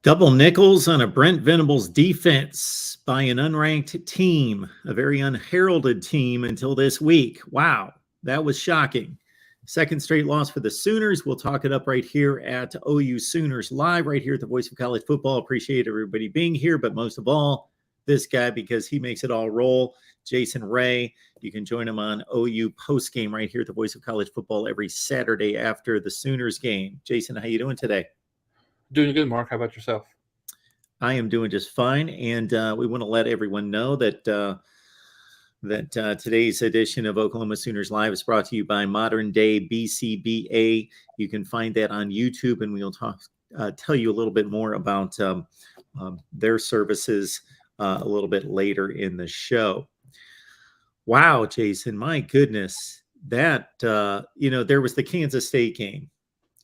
Double nickels on a Brent Venables defense by an unranked team, a very unheralded team until this week. Wow, that was shocking. Second straight loss for the Sooners. We'll talk it up right here at OU Sooners Live, right here at the Voice of College Football. Appreciate everybody being here, but most of all, this guy, because he makes it all roll, Jason Ray. You can join him on OU postgame right here at the Voice of College Football every Saturday after the Sooners game. Jason, how you doing today? Doing good, Mark. How about yourself? I am doing just fine, and we want to let everyone know that today's edition of Oklahoma Sooners Live is brought to you by Modern Day BCBA. You can find that on YouTube, and we'll tell you a little bit more about their services a little bit later in the show. Wow, Jason, my goodness, that there was the Kansas State game,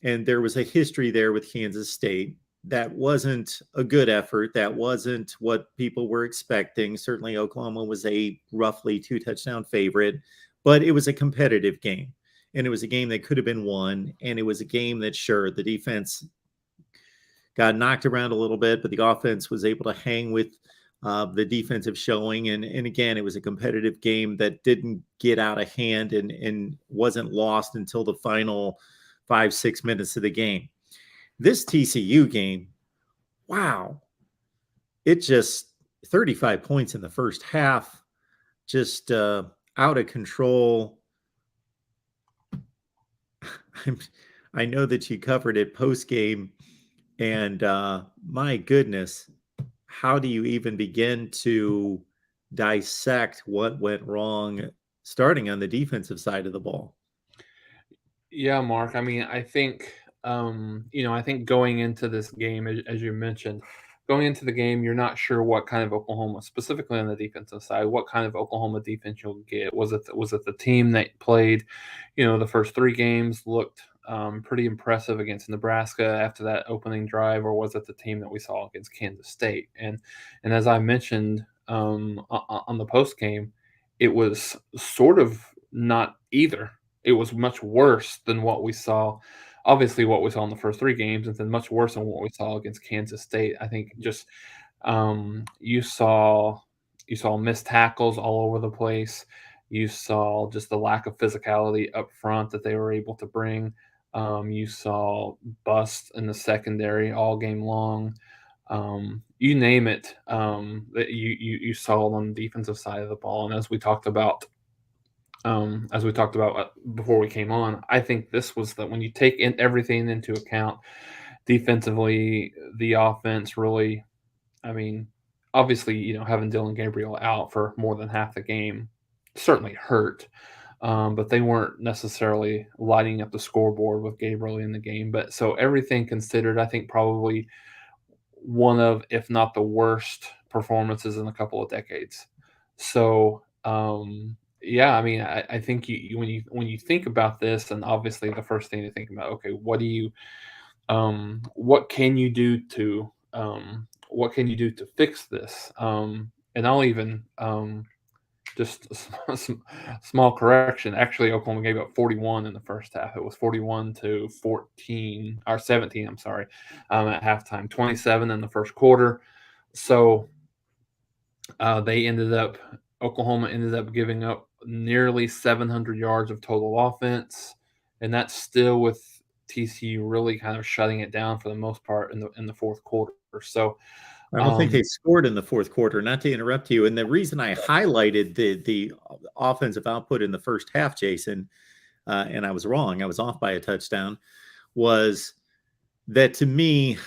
and there was a history there with Kansas State. That wasn't a good effort. That wasn't what people were expecting. Certainly, Oklahoma was a roughly 2-touchdown favorite, but it was a competitive game. And it was a game that could have been won. And it was a game that, sure, the defense got knocked around a little bit, but the offense was able to hang with the defensive showing. And again, it was a competitive game that didn't get out of hand and wasn't lost until the final 5-6 minutes of the game. This TCU game, wow, it just 35 points in the first half, just out of control. I know that you covered it post game, and my goodness, how do you even begin to dissect what went wrong starting on the defensive side of the ball? Yeah, Mark. I mean, I think I think going into this game, as you mentioned, going into the game, you're not sure what kind of Oklahoma, specifically on the defensive side, what kind of Oklahoma defense you'll get. Was it the team that played, the first three games looked pretty impressive against Nebraska after that opening drive, or was it the team that we saw against Kansas State? And as I mentioned on the post game, it was sort of not either. It was much worse than what we saw. Obviously, what we saw in the first three games, and then much worse than what we saw against Kansas State. I think just you saw missed tackles all over the place. You saw just the lack of physicality up front that they were able to bring. You saw busts in the secondary all game long. You name it, that you saw on the defensive side of the ball. And as we talked about before we came on, I think this was that when you take everything into account, defensively, the offense really, I mean, obviously, having Dylan Gabriel out for more than half the game certainly hurt, but they weren't necessarily lighting up the scoreboard with Gabriel in the game. But so everything considered, I think probably one of, if not the worst performances in a couple of decades. So, yeah, I mean, I think when you think about this, and obviously the first thing to think about, okay, what can you do to fix this? And I'll even just a small correction. Actually, Oklahoma gave up 41 in the first half. It was 41-14 or 17. I'm sorry, at halftime. 27 in the first quarter. So Oklahoma ended up giving up nearly 700 yards of total offense, and that's still with TCU really kind of shutting it down for the most part in the fourth quarter. So I don't think they scored in the fourth quarter, not to interrupt you. And the reason I highlighted the offensive output in the first half, Jason, and I was wrong, I was off by a touchdown, was that to me,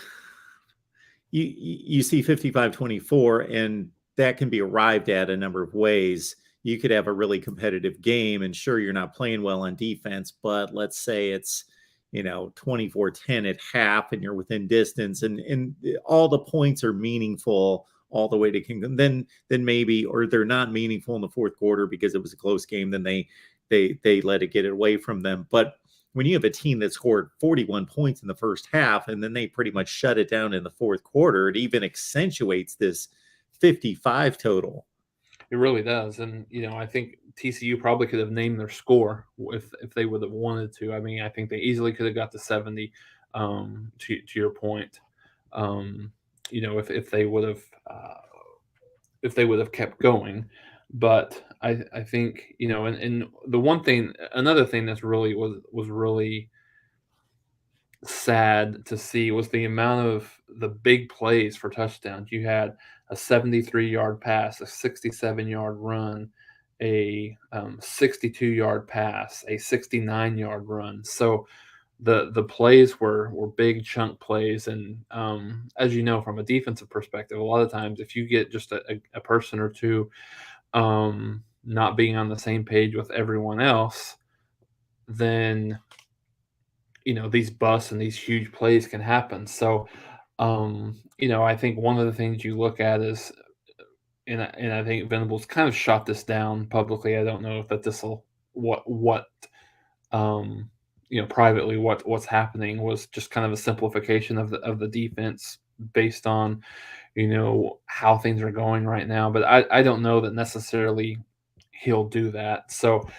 you see 55-24, and that can be arrived at a number of ways. You could have a really competitive game, and sure, you're not playing well on defense, but let's say it's 24-10 at half, and you're within distance, and all the points are meaningful all the way to Kingdom. Then maybe, or they're not meaningful in the fourth quarter because it was a close game. Then they let it get away from them. But when you have a team that scored 41 points in the first half, and then they pretty much shut it down in the fourth quarter, it even accentuates this 55 total. It really does. And, I think TCU probably could have named their score if they would have wanted to. I mean, I think they easily could have got to 70, to your point. if they would have kept going. But I think and the another thing that's really was really sad to see was the amount of the big plays for touchdowns. You had a 73-yard pass, a 67-yard run, a 62-yard pass, a 69-yard run. So the plays were big chunk plays, and as you know from a defensive perspective, a lot of times if you get just a person or two not being on the same page with everyone else, then these busts and these huge plays can happen. So I think one of the things you look at is, and I think Venables kind of shot this down publicly. I don't know if that this will what privately what's happening was just kind of a simplification of the defense based on how things are going right now. But I don't know that necessarily he'll do that. So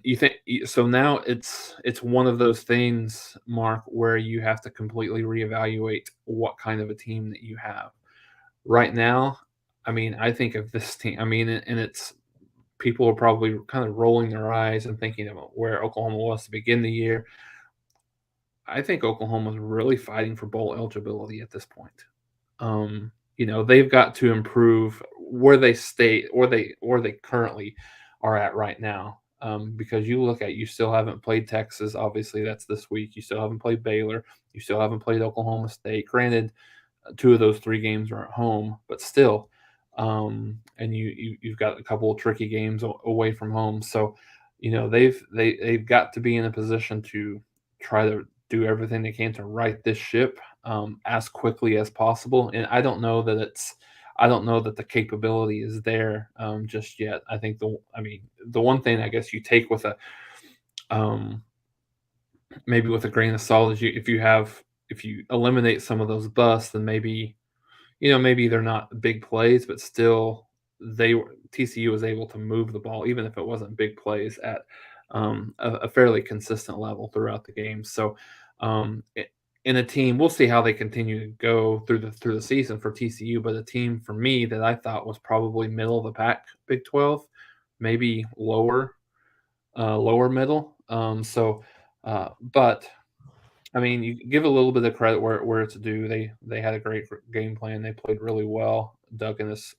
you think so now it's one of those things, Mark, where you have to completely reevaluate what kind of a team that you have right now. I mean, I think of this team. I mean, and it's people are probably kind of rolling their eyes and thinking about where Oklahoma was to begin the year. I think Oklahoma's really fighting for bowl eligibility at this point. They've got to improve where they stay or they currently are at right now. Because you still haven't played Texas. Obviously, that's this week. You still haven't played Baylor. You still haven't played Oklahoma State. Granted, two of those three games are at home, but still, and you've got a couple of tricky games away from home. So, they've got to be in a position to try to do everything they can to right this ship as quickly as possible. And I don't know that the capability is there just yet. I think the one thing I guess you take with um, maybe with a grain of salt is if you eliminate some of those busts, then maybe they're not big plays, but still TCU was able to move the ball even if it wasn't big plays at a fairly consistent level throughout the game. So in a team, we'll see how they continue to go through the season for TCU. But a team for me that I thought was probably middle of the pack, Big 12, maybe lower middle. But I mean, you give a little bit of credit where it's due. They had a great game plan. They played really well. Doug and this,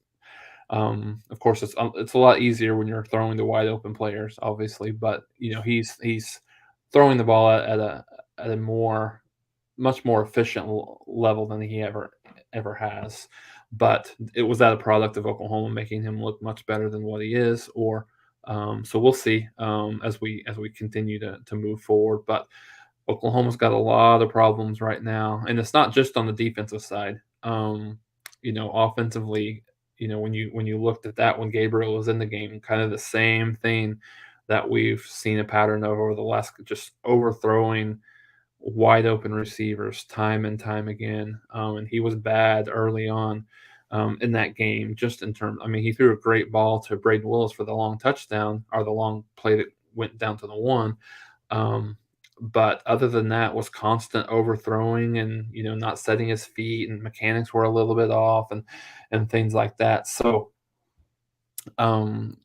of course, it's a lot easier when you're throwing to wide open players, obviously. But he's throwing the ball at a much more efficient level than he ever has. But it was that a product of Oklahoma making him look much better than what he is, or so we'll see as we continue to move forward. But Oklahoma's got a lot of problems right now, and it's not just on the defensive side. Offensively, when you looked at that when Gabriel was in the game, kind of the same thing that we've seen a pattern of over the last, just overthrowing wide open receivers time and time again. And he was bad early on in that game, just in terms. I mean, he threw a great ball to Braden Willis for the long touchdown, or the long play that went down to the one. But other than that, was constant overthrowing and not setting his feet, and mechanics were a little bit off, and things like that. So, and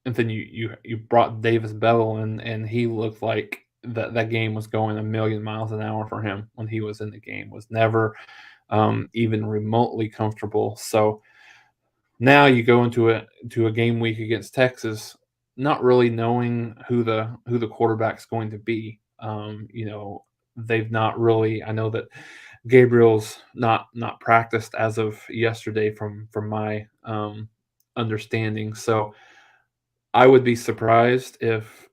then you brought Davis Bevel in, and he looked like that game was going a million miles an hour for him when he was in the game. Was never even remotely comfortable. So now you go into a game week against Texas, not really knowing who the quarterback's going to be. They've not really. I know that Gabriel's not practiced as of yesterday from my understanding. So I would be surprised if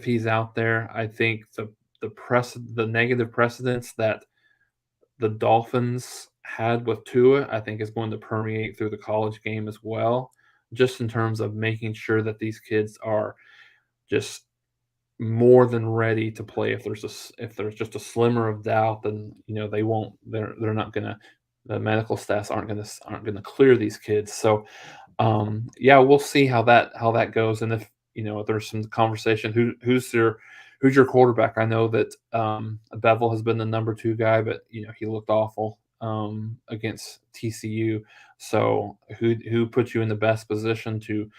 he's out there. I think the negative precedence that the Dolphins had with Tua, I think, is going to permeate through the college game as well, just in terms of making sure that these kids are just more than ready to play. If there's just a slimmer of doubt, then they won't. They're not gonna. The medical staffs aren't gonna clear these kids. So yeah, we'll see how that goes, and if there's some conversation, who's your quarterback. I know that Bevel has been the number 2 guy, but he looked awful against TCU. So who puts you in the best position to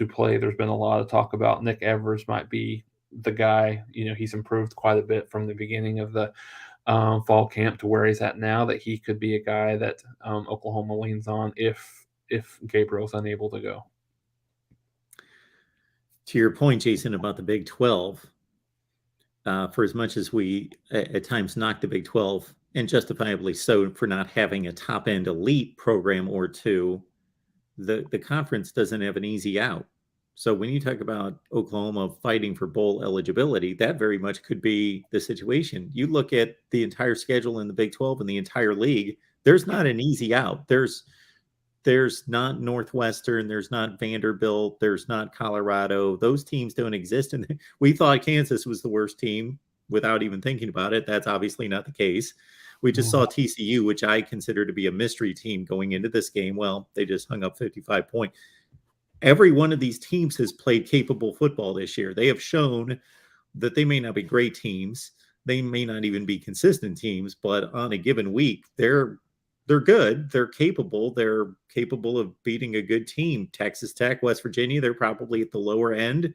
play? There's been a lot of talk about Nick Evers might be the guy. He's improved quite a bit from the beginning of the fall camp to where he's at now. That he could be a guy that Oklahoma leans on if Gabriel's unable to go. To your point, Jason, about the Big 12, for as much as we at times knock the Big 12, and justifiably so, for not having a top-end elite program or two, the conference doesn't have an easy out. So when you talk about Oklahoma fighting for bowl eligibility, that very much could be the situation. You look at the entire schedule in the Big 12 and the entire league, there's not an easy out. There's not Northwestern, there's not Vanderbilt, there's not Colorado. Those teams don't exist. And we thought Kansas was the worst team without even thinking about it. That's obviously not the case. We just saw TCU, which I consider to be a mystery team going into this game. Well, they just hung up 55 points. Every one of these teams has played capable football this year. They have shown that they may not be great teams. They may not even be consistent teams, but on a given week, they're good. They're capable. They're capable of beating a good team. Texas Tech, West Virginia, they're probably at the lower end.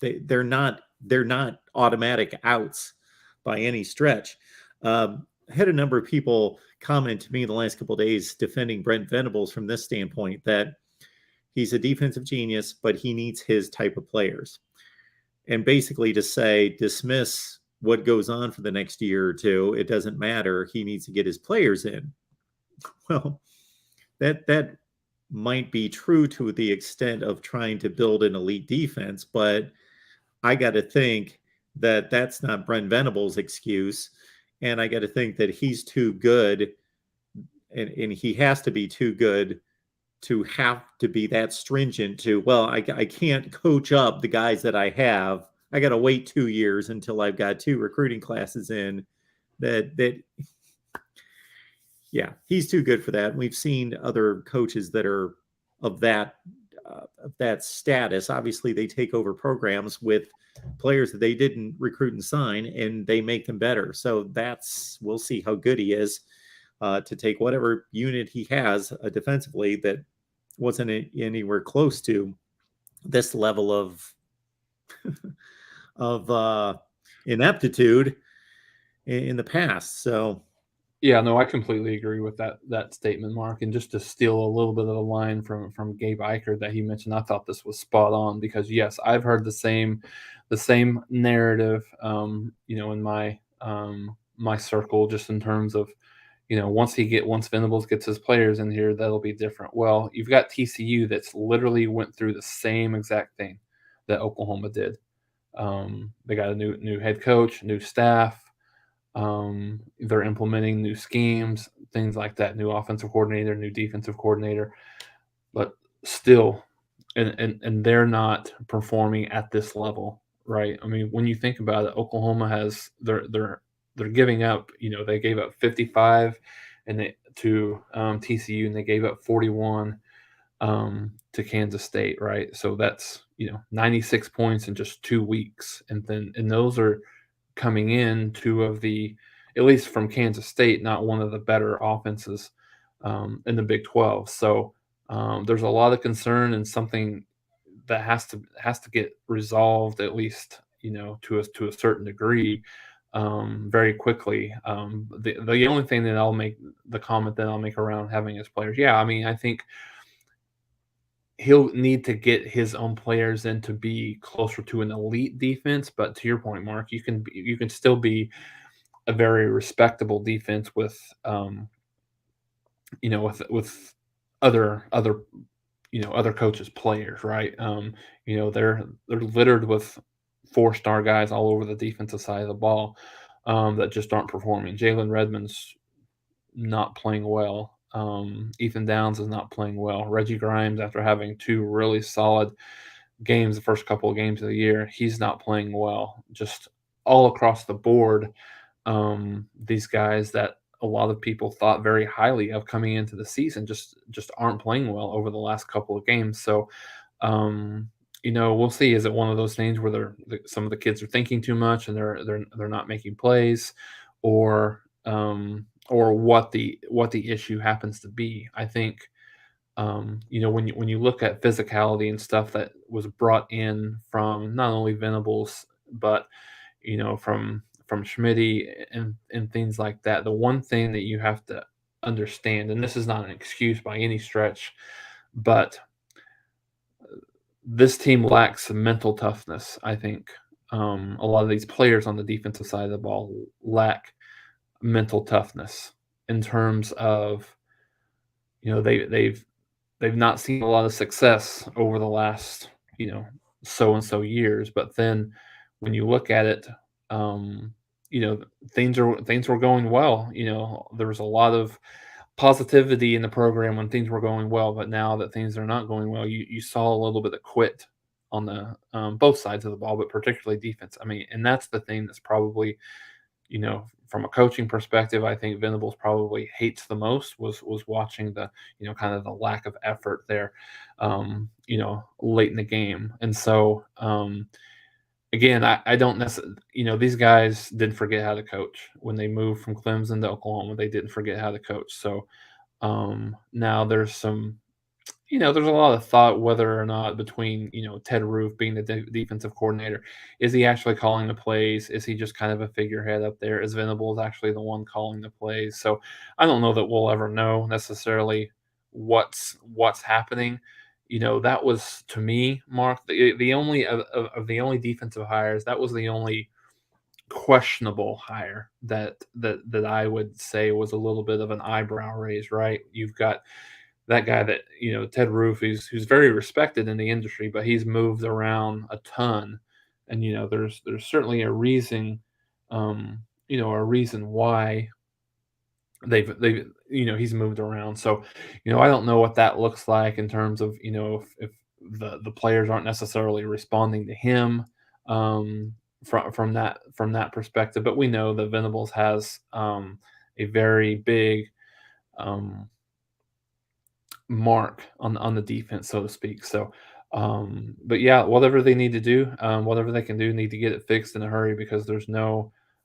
They're not automatic outs by any stretch. I had a number of people comment to me the last couple of days defending Brent Venables from this standpoint, that he's a defensive genius, but he needs his type of players. And basically to say, dismiss what goes on for the next year or two. It doesn't matter. He needs to get his players in. Well, that might be true to the extent of trying to build an elite defense, but I got to think that that's not Brent Venables' excuse. And I got to think that he's too good, and he has to be too good to have to be that stringent to, well, I can't coach up the guys that I have. I got to wait 2 years until I've got 2 recruiting classes in. Yeah, he's too good for that. And we've seen other coaches that are of that status. Obviously, they take over programs with players that they didn't recruit and sign, and they make them better. So we'll see how good he is to take whatever unit he has defensively that wasn't anywhere close to this level of ineptitude in the past. So. Yeah, no, I completely agree with that statement, Mark. And just to steal a little bit of a line from Gabe Eicher that he mentioned, I thought this was spot on, because yes, I've heard the same narrative, in my circle, just in terms of, once Venables gets his players in here, that'll be different. Well, you've got TCU that's literally went through the same exact thing that Oklahoma did. They got a new head coach, new staff. They're implementing new schemes, things like that, new offensive coordinator, new defensive coordinator, but still, and they're not performing at this level, right? I mean, when you think about it, Oklahoma has they're giving up, they gave up 55 to TCU, and they gave up 41 to Kansas State, right? So that's 96 points in just 2 weeks, and those are coming in 2 of the, at least from Kansas State, not one of the better offenses in the Big 12. So there's a lot of concern, and something that has to get resolved, at least to a certain degree, very quickly. The only thing that the comment that I'll make around having his players, yeah, I mean, I think he'll need to get his own players in to be closer to an elite defense. But to your point, Mark, you can still be a very respectable defense with with other other coaches' players, right? They're littered with 4-star guys all over the defensive side of the ball that just aren't performing. Jalen Redmond's not playing well. Ethan Downs is not playing well. Reggie Grimes, after having 2 really solid games the first couple of games of the year, he's not playing well. Just all across the board, these guys that a lot of people thought very highly of coming into the season just aren't playing well over the last couple of games. So, we'll see. Is it one of those things where some of the kids are thinking too much and they're not making plays, or or what the issue happens to be. I think when you look at physicality and stuff that was brought in from not only Venables but from Schmitty and things like that. The one thing that you have to understand, and this is not an excuse by any stretch, but this team lacks mental toughness. I think a lot of these players on the defensive side of the ball lack mental toughness in terms of they've not seen a lot of success over the last so and so years, but then when you look at it, um, things were going well. There was a lot of positivity in the program when things were going well, but now that things are not going well, you saw a little bit of quit on the both sides of the ball, but particularly defense. I mean, and that's the thing that's probably from a coaching perspective, I think Venables probably hates the most was watching the kind of the lack of effort there, late in the game. And so again, I don't necessarily, these guys didn't forget how to coach when they moved from Clemson to Oklahoma. They didn't forget how to coach. So now there's there's a lot of thought whether or not between, Ted Roof being the defensive coordinator, is he actually calling the plays? Is he just kind of a figurehead up there? Is Venables actually the one calling the plays? So I don't know that we'll ever know necessarily what's happening. That was, to me, Mark, the only of the only defensive hires, that was the only questionable hire that I would say was a little bit of an eyebrow raise, right? You've got that guy that Ted Roof, who's very respected in the industry, but he's moved around a ton, and there's certainly a reason, a reason why they've he's moved around. So I don't know what that looks like in terms of if the players aren't necessarily responding to him from that perspective, but we know that Venables has a very big mark on the defense, so to speak. So, but yeah, whatever they need to do, whatever they can do, need to get it fixed in a hurry because there's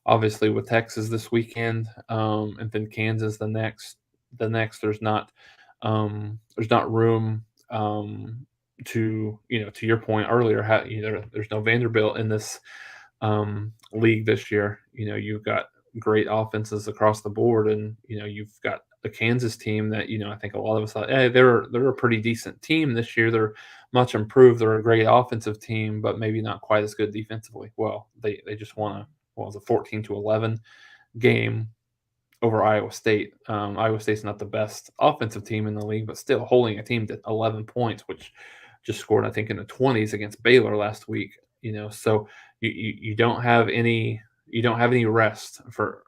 obviously with Texas this weekend, and then Kansas the next. There's not room to to your point earlier. There's no Vanderbilt in this league this year. You've got great offenses across the board, and you've got a Kansas team that I think a lot of us thought, hey, they're a pretty decent team this year. They're much improved. They're a great offensive team, but maybe not quite as good defensively. Well, they just won a 14-11 game over Iowa State. Iowa State's not the best offensive team in the league, but still holding a team to 11 points, which just scored, I think, in the 20s against Baylor last week. So you don't have any rest for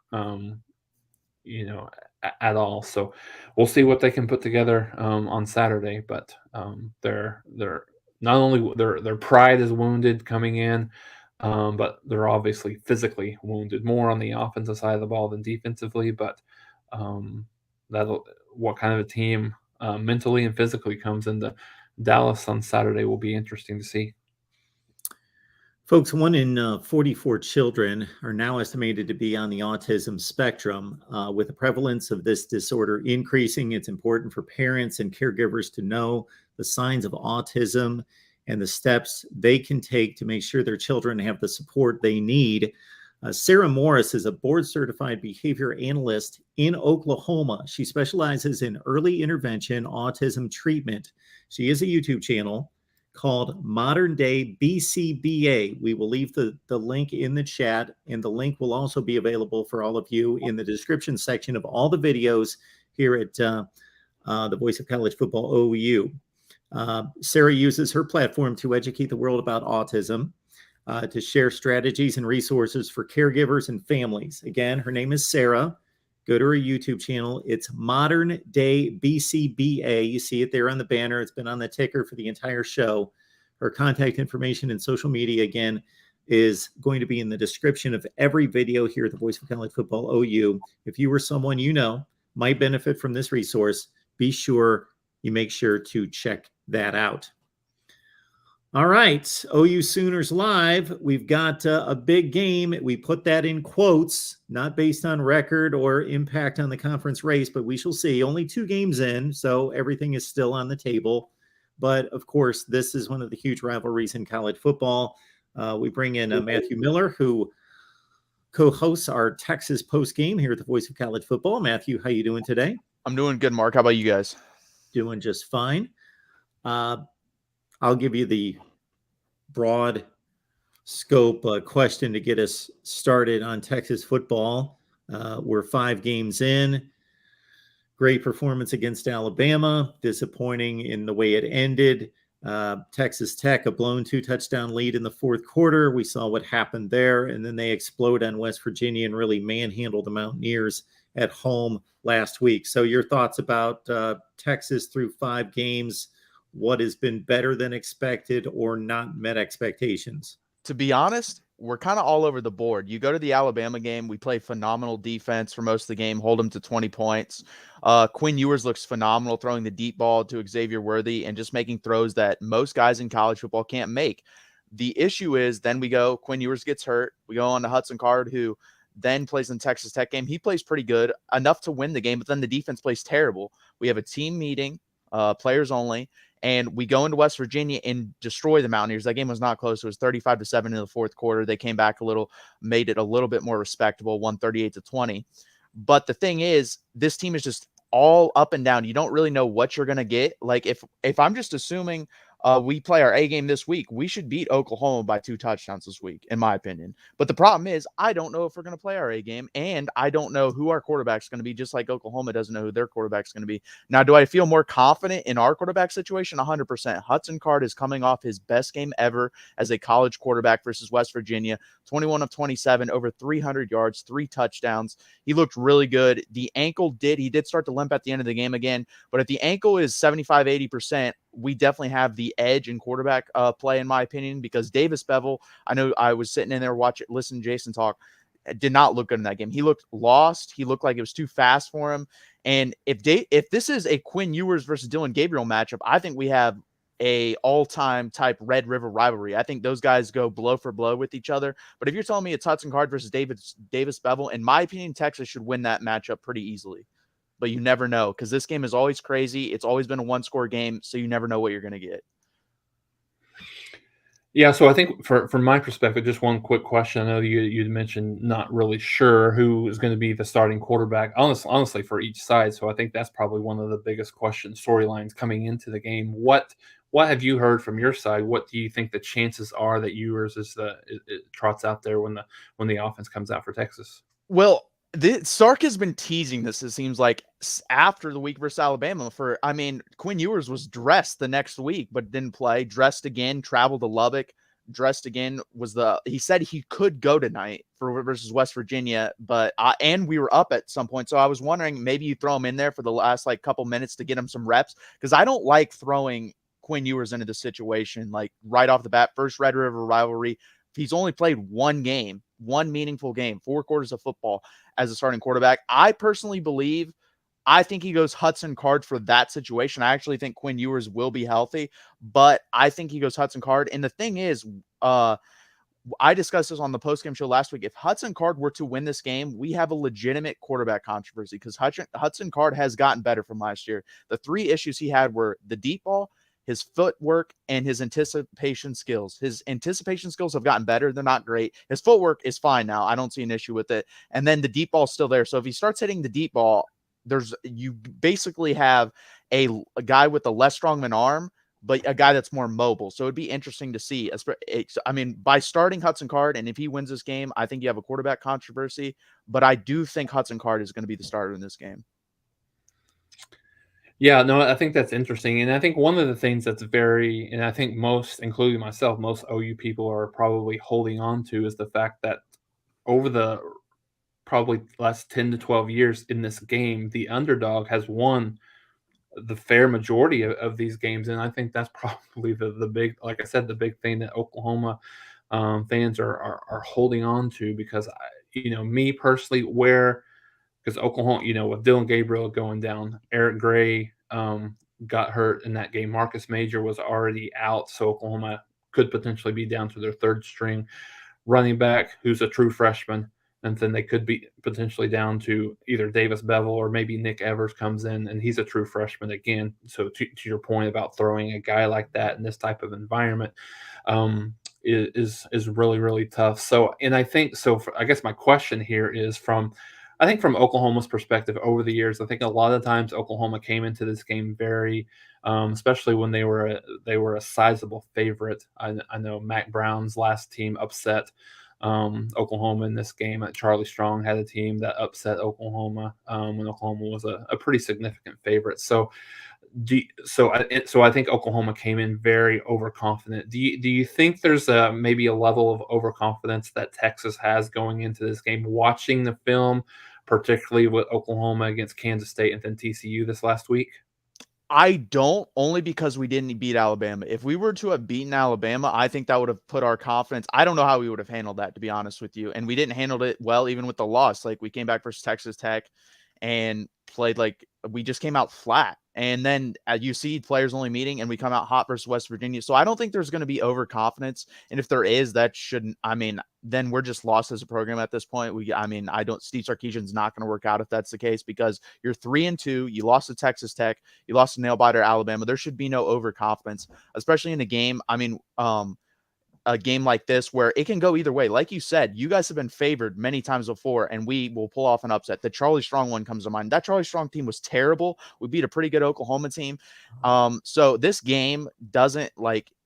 at all. So we'll see what they can put together on Saturday. But they're not only their pride is wounded coming in, but they're obviously physically wounded more on the offensive side of the ball than defensively. But what kind of a team mentally and physically comes into Dallas on Saturday will be interesting to see. Folks, 1 in 44 children are now estimated to be on the autism spectrum. With the prevalence of this disorder increasing, it's important for parents and caregivers to know the signs of autism and the steps they can take to make sure their children have the support they need. Sarah Morris is a board-certified behavior analyst in Oklahoma. She specializes in early intervention autism treatment. She has a YouTube channel called Modern Day BCBA. We will leave the link in the chat, and the link will also be available for all of you in the description section of all the videos here at the Voice of College Football OU. Sarah uses her platform to educate the world about autism, to share strategies and resources for caregivers and families. Again, her name is Sarah. Go to her YouTube channel. It's Modern Day BCBA. You see it there on the banner. It's been on the ticker for the entire show. Her contact information and social media, again, is going to be in the description of every video here at the Voice of College Football OU. If you or someone might benefit from this resource, be sure you make sure to check that out. All right, OU Sooners Live. We've got a big game. We put that in quotes, not based on record or impact on the conference race, but we shall see. Only 2 games in, so everything is still on the table. But of course, this is one of the huge rivalries in college football. We bring in Matthew Miller, who co-hosts our Texas post game here at the Voice of College Football. Matthew, how you doing today? I'm doing good, Mark. How about you guys? Doing just fine. I'll give you the broad scope question to get us started on Texas football. We're 5 games in. Great performance against Alabama. Disappointing in the way it ended. Texas Tech, a blown 2-touchdown lead in the 4th quarter. We saw what happened there, and then they explode on West Virginia and really manhandle the Mountaineers at home last week. So your thoughts about Texas through 5 games, what has been better than expected or not met expectations? To be honest, we're kind of all over the board. You go to the Alabama game, we play phenomenal defense for most of the game, hold them to 20 points. Quinn Ewers looks phenomenal throwing the deep ball to Xavier Worthy and just making throws that most guys in college football can't make. The issue is then we go, Quinn Ewers gets hurt. We go on to Hudson Card, who then plays in the Texas Tech game. He plays pretty good, enough to win the game, but then the defense plays terrible. We have a team meeting, players only, and we go into West Virginia and destroy the Mountaineers. That game was not close. It was 35-7 in the 4th quarter. They came back a little, made it a little bit more respectable, 138-20. But the thing is, this team is just all up and down. You don't really know what you're going to get. Like if I'm just assuming we play our A game this week, we should beat Oklahoma by 2 touchdowns this week, in my opinion. But the problem is, I don't know if we're going to play our A game, and I don't know who our quarterback's going to be, just like Oklahoma doesn't know who their quarterback's going to be. Now, do I feel more confident in our quarterback situation? 100%. Hudson Card is coming off his best game ever as a college quarterback versus West Virginia. 21 of 27, over 300 yards, 3 touchdowns. He looked really good. The ankle he did start to limp at the end of the game again, but if the ankle is 75-80%, we definitely have the edge in quarterback play, in my opinion, because Davis Bevel, I know I was sitting in there listening to Jason talk, did not look good in that game. He looked lost. He looked like it was too fast for him. And if this is a Quinn Ewers versus Dylan Gabriel matchup, I think we have a all-time type Red River rivalry. I think those guys go blow for blow with each other. But if you're telling me it's Hudson Card versus Davis Bevel, in my opinion, Texas should win that matchup pretty easily. But you never know, because this game is always crazy. It's always been a 1-score game, so you never know what you're going to get. Yeah, so I think from my perspective, just one quick question. I know you mentioned not really sure who is going to be the starting quarterback, honestly, for each side. So I think that's probably one of the biggest storylines coming into the game. What have you heard from your side? What do you think the chances are that Ewers it trots out there when the offense comes out for Texas? Well, Sark has been teasing this, it seems like, after the week versus Alabama. Quinn Ewers was dressed the next week, but didn't play. Dressed again, traveled to Lubbock. Dressed again he said he could go tonight versus West Virginia, but and we were up at some point. So I was wondering, maybe you throw him in there for the last couple minutes to get him some reps, because I don't like throwing Quinn Ewers into the situation right off the bat. First Red River rivalry. He's only played 1 game, 1 meaningful game, 4 quarters of football as a starting quarterback. I personally I think he goes Hudson Card for that situation. I actually think Quinn Ewers will be healthy, but I think he goes Hudson Card. And the thing is, I discussed this on the postgame show last week. If Hudson Card were to win this game, we have a legitimate quarterback controversy, because Hudson Card has gotten better from last year. The 3 issues he had were the deep ball, his footwork, and his anticipation skills. His anticipation skills have gotten better. They're not great. His footwork is fine now. I don't see an issue with it. And then the deep ball's still there. So if he starts hitting the deep ball, you basically have a guy with a less strong of an arm, but a guy that's more mobile. So it'd be interesting to see. By starting Hudson Card, and if he wins this game, I think you have a quarterback controversy, but I do think Hudson Card is going to be the starter in this game. Yeah, no, I think that's interesting. And I think one of the things and I think most, including myself, most OU people are probably holding on to, is the fact that over the probably last 10 to 12 years in this game, the underdog has won the fair majority of these games. And I think that's probably the big, like I said, the big thing that Oklahoma fans are holding on to, because me personally, because Oklahoma, with Dylan Gabriel going down, Eric Gray got hurt in that game. Marcus Major was already out, so Oklahoma could potentially be down to their third string running back, who's a true freshman. And then they could be potentially down to either Davis Bevel or maybe Nick Evers comes in and he's a true freshman again. So to your point about throwing a guy like that in this type of environment, is really, really tough. So, and I think so. I guess my question here is I think from Oklahoma's perspective over the years, I think a lot of times Oklahoma came into this game very, especially when they were a sizable favorite. I know Mac Brown's last team upset Oklahoma in this game. Charlie Strong had a team that upset Oklahoma when Oklahoma was a pretty significant favorite. So I think Oklahoma came in very overconfident. Do you think there's maybe a level of overconfidence that Texas has going into this game, watching the film, particularly with Oklahoma against Kansas State and then TCU this last week? I don't, only because we didn't beat Alabama. If we were to have beaten Alabama, I think that would have put our confidence. I don't know how we would have handled that, to be honest with you. And we didn't handle it well, even with the loss. Like, we came back versus Texas Tech and played like we just came out flat. And then at UC, players only meeting, and we come out hot versus West Virginia. So I don't think there's going to be overconfidence. And if there is, that shouldn't, then we're just lost as a program at this point. Steve Sarkisian's not going to work out if that's the case, because you're 3-2. You lost to Texas Tech. You lost to nail biter Alabama. There should be no overconfidence, especially in a game. A game like this where it can go either way. Like you said, you guys have been favored many times before, and we will pull off an upset. The Charlie Strong one comes to mind. That Charlie Strong team was terrible. We beat a pretty good Oklahoma team. So this game doesn't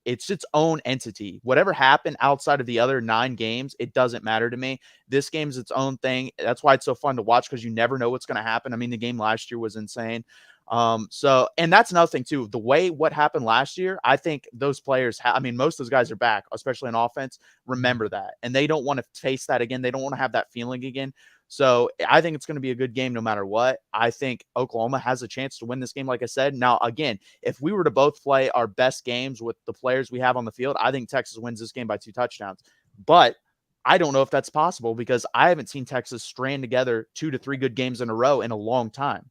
it's its own entity. Whatever happened outside of the other 9 games, it doesn't matter to me. This game's its own thing. That's why it's so fun to watch, because you never know what's going to happen. The game last year was insane. And that's another thing too. The way what happened last year, I think those players, most of those guys are back, especially in offense. Remember that, and they don't want to face that again. They don't want to have that feeling again. So I think it's going to be a good game no matter what. I think Oklahoma has a chance to win this game, like I said. Now, again, if we were to both play our best games with the players we have on the field, I think Texas wins this game by 2 touchdowns. But I don't know if that's possible, because I haven't seen Texas strand together 2 to 3 good games in a row in a long time.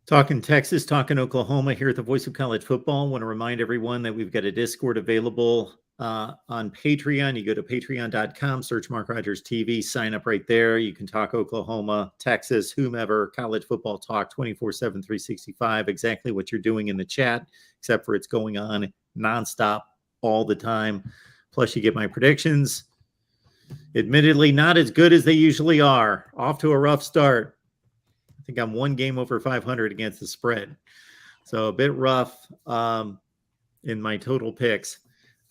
Talking Texas, talking Oklahoma here at the Voice of College Football. I want to remind everyone that we've got a Discord available on Patreon. You go to patreon.com, search MarkRogersTV, sign up right there. You can talk Oklahoma, Texas, whomever, college football talk 24/7, 365, exactly what you're doing in the chat, except for it's going on nonstop all the time. Plus, you get my predictions. Admittedly, not as good as they usually are. Off to a rough start. I think I'm 1 game over 500 against the spread. So a bit rough in my total picks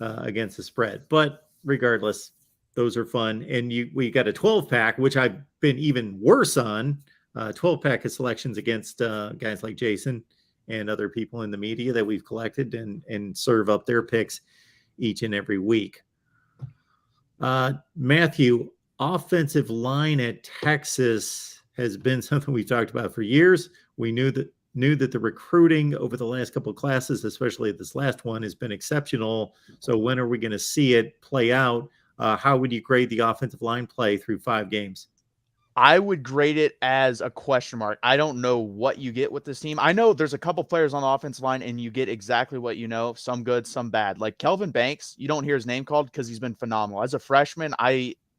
against the spread. But regardless, those are fun. And we got a 12-pack, which I've been even worse on. 12-pack of selections against guys like Jason and other people in the media that we've collected and serve up their picks each and every week. Matthew, offensive line at Texas has been something we've talked about for years. We knew that the recruiting over the last couple of classes, especially this last one, has been exceptional. So when are we going to see it play out? How would you grade the offensive line play through 5 games? I would grade it as a question mark. I don't know what you get with this team. I know there's a couple players on the offensive line, and you get exactly what you know, some good, some bad. Like Kelvin Banks, you don't hear his name called because he's been phenomenal. As a freshman,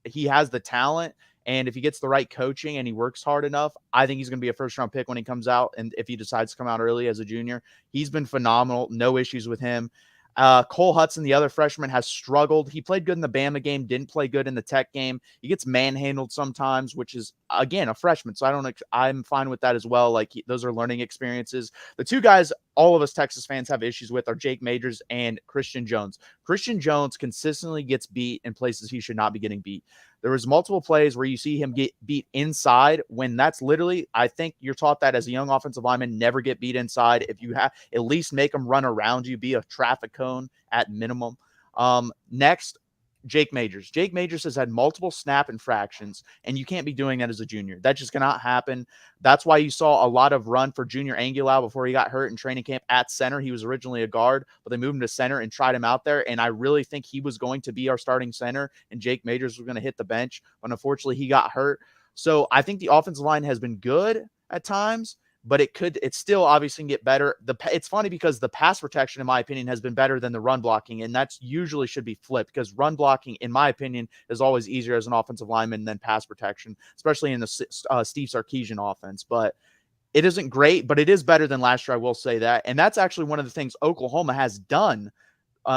he has the talent. And if he gets the right coaching and he works hard enough, I think he's going to be a first-round pick when he comes out. And if he decides to come out early as a junior, he's been phenomenal. No issues with him. Cole Hudson, the other freshman, has struggled. He played good in the Bama game, didn't play good in the Tech game. He gets manhandled sometimes, which is, again, a freshman. So I'm fine with that as well. Those are learning experiences. The 2 guys all of us Texas fans have issues with are Jake Majors and Christian Jones. Christian Jones consistently gets beat in places he should not be getting beat. There was multiple plays where you see him get beat inside, when that's literally, I think you're taught that as a young offensive lineman, never get beat inside. If you have, at least make them run around you, be a traffic cone at minimum. Next, Jake Majors. Jake Majors has had multiple snap infractions, and you can't be doing that as a junior. That just cannot happen. That's why you saw a lot of run for Junior Angulau before he got hurt in training camp at center. He was originally a guard, but they moved him to center and tried him out there, and I really think he was going to be our starting center, and Jake Majors was going to hit the bench, but unfortunately he got hurt. So I think the offensive line has been good at times, but it's still obviously can get better. It's funny because the pass protection, in my opinion, has been better than the run blocking, and that's usually should be flipped, because run blocking, in my opinion, is always easier as an offensive lineman than pass protection, especially in the Steve Sarkisian offense. But it isn't great, but it is better than last year, I will say that. And that's actually one of the things Oklahoma has done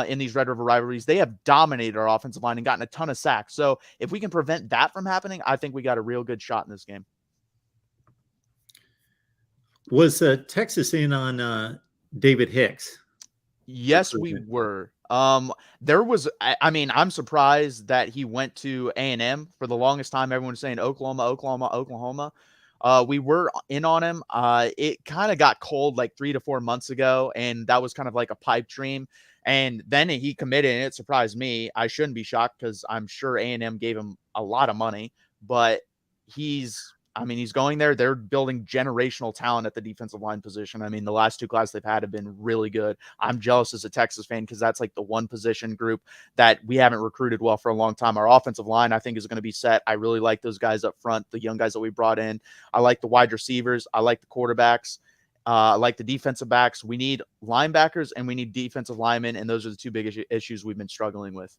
in these Red River rivalries. They have dominated our offensive line and gotten a ton of sacks. So if we can prevent that from happening, I think we got a real good shot in this game. Was Texas in on David Hicks? Yes, we were. There was, I mean, I'm surprised that he went to A&M. For the longest time, everyone was saying Oklahoma. We were in on him. It kind of got cold like 3 to 4 months ago, and that was kind of like a pipe dream. And then he committed, and it surprised me. I shouldn't be shocked because I'm sure A&M gave him a lot of money, but he's going there. They're building generational talent at the defensive line position. I mean, the last 2 classes they've had have been really good. I'm jealous as a Texas fan because that's like the one position group that we haven't recruited well for a long time. Our offensive line, I think, is going to be set. I really like those guys up front, the young guys that we brought in. I like the wide receivers. I like the quarterbacks. I like the defensive backs. We need linebackers and we need defensive linemen, and those are the 2 big issues we've been struggling with.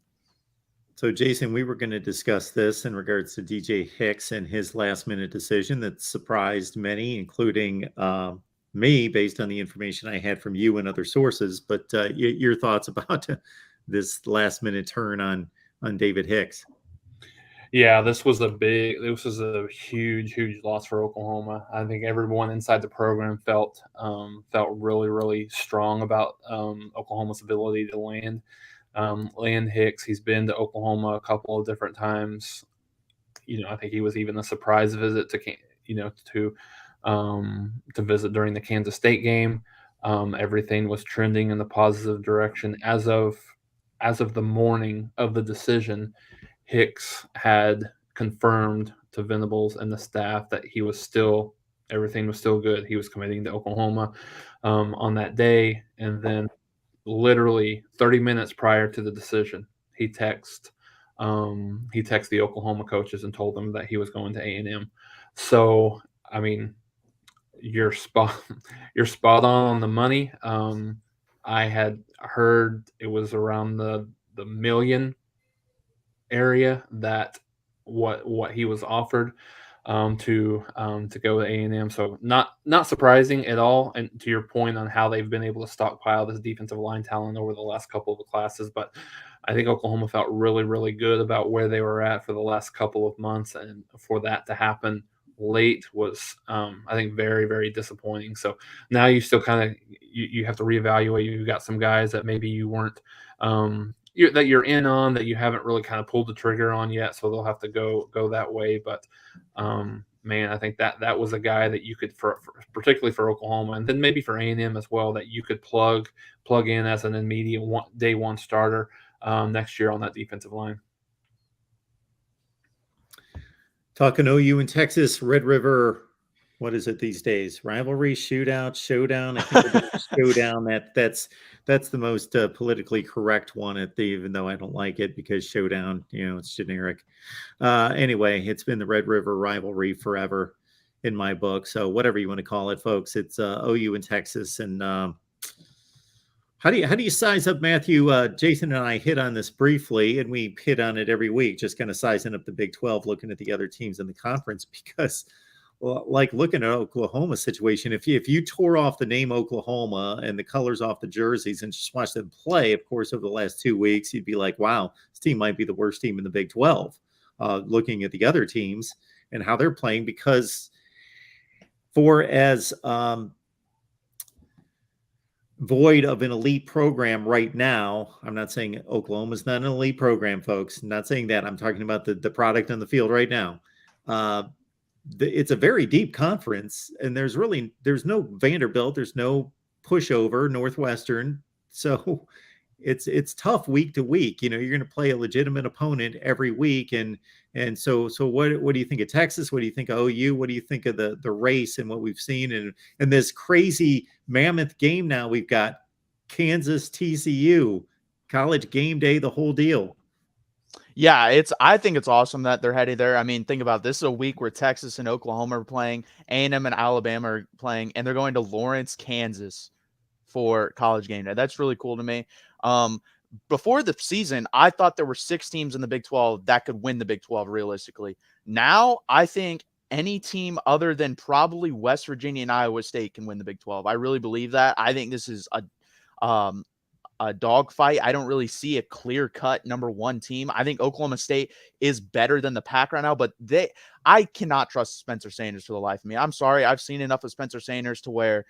So, Jason, we were going to discuss this in regards to DJ Hicks and his last-minute decision that surprised many, including me, based on the information I had from you and other sources. But your thoughts about this last-minute turn on David Hicks? Yeah, this was a huge loss for Oklahoma. I think everyone inside the program felt really, really strong about Oklahoma's ability to land Hicks. He's been to Oklahoma a couple of different times. I think he was even a surprise visit to visit during the Kansas State game. Everything was trending in the positive direction as of the morning of the decision. Hicks had confirmed to Venables and the staff that everything was still good. He was committing to Oklahoma on that day, and then literally 30 minutes prior to the decision, he texted the Oklahoma coaches and told them that he was going to A&M. So, I mean, you're spot on the money. I had heard it was around the million area that what he was offered to go to A&M. So not surprising at all. And to your point on how they've been able to stockpile this defensive line talent over the last couple of classes, but I think Oklahoma felt really, really good about where they were at for the last couple of months, and for that to happen late was I think very, very disappointing. So now you still kind of you have to reevaluate. You've got some guys that maybe you weren't that you're in on, that you haven't really kind of pulled the trigger on yet, so they'll have to go that way. But man, I think that was a guy that you could, for particularly for Oklahoma, and then maybe for A&M as well, that you could plug in as an immediate day one starter next year on that defensive line. Talking OU in Texas, Red River, what is it these days? Rivalry, shoodown. I think showdown. That's the most politically correct one, even though I don't like it, because showdown, it's generic. Anyway, it's been the Red River rivalry forever in my book. So whatever you want to call it, folks, it's OU in Texas. And how do you size up, Matthew? Jason and I hit on this briefly, and we hit on it every week, just kind of sizing up the Big 12, looking at the other teams in the conference, because like looking at Oklahoma's situation, if you tore off the name Oklahoma and the colors off the jerseys and just watched them play, of course, over the last 2 weeks, you'd be like, wow, this team might be the worst team in the Big 12, looking at the other teams and how they're playing, because for as void of an elite program right now, I'm not saying Oklahoma's not an elite program, folks. I'm not saying that. I'm talking about the product on the field right now. It's a very deep conference, and there's no Vanderbilt, there's no pushover Northwestern, so it's tough week to week. You're going to play a legitimate opponent every week, and so what do you think of Texas? What do you think of OU? What do you think of the race and what we've seen and this crazy mammoth game? Now we've got Kansas, TCU, college game day, the whole deal. Yeah, I think it's awesome that they're headed there. I mean, think about it. This is a week where Texas and Oklahoma are playing, A&M and Alabama are playing, and they're going to Lawrence, Kansas for college game day. That's really cool to me. Before the season, I thought there were 6 teams in the Big 12 that could win the Big 12 realistically. Now, I think any team other than probably West Virginia and Iowa State can win the Big 12. I really believe that. I think this is a dogfight. I don't really see a clear-cut number 1 team. I think Oklahoma State is better than the Pack right now, but I cannot trust Spencer Sanders for the life of me. I'm sorry. I've seen enough of Spencer Sanders to where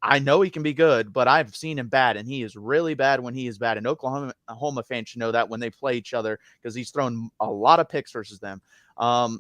I know he can be good, but I've seen him bad, and he is really bad when he is bad. And Oklahoma fans should know that when they play each other because he's thrown a lot of picks versus them.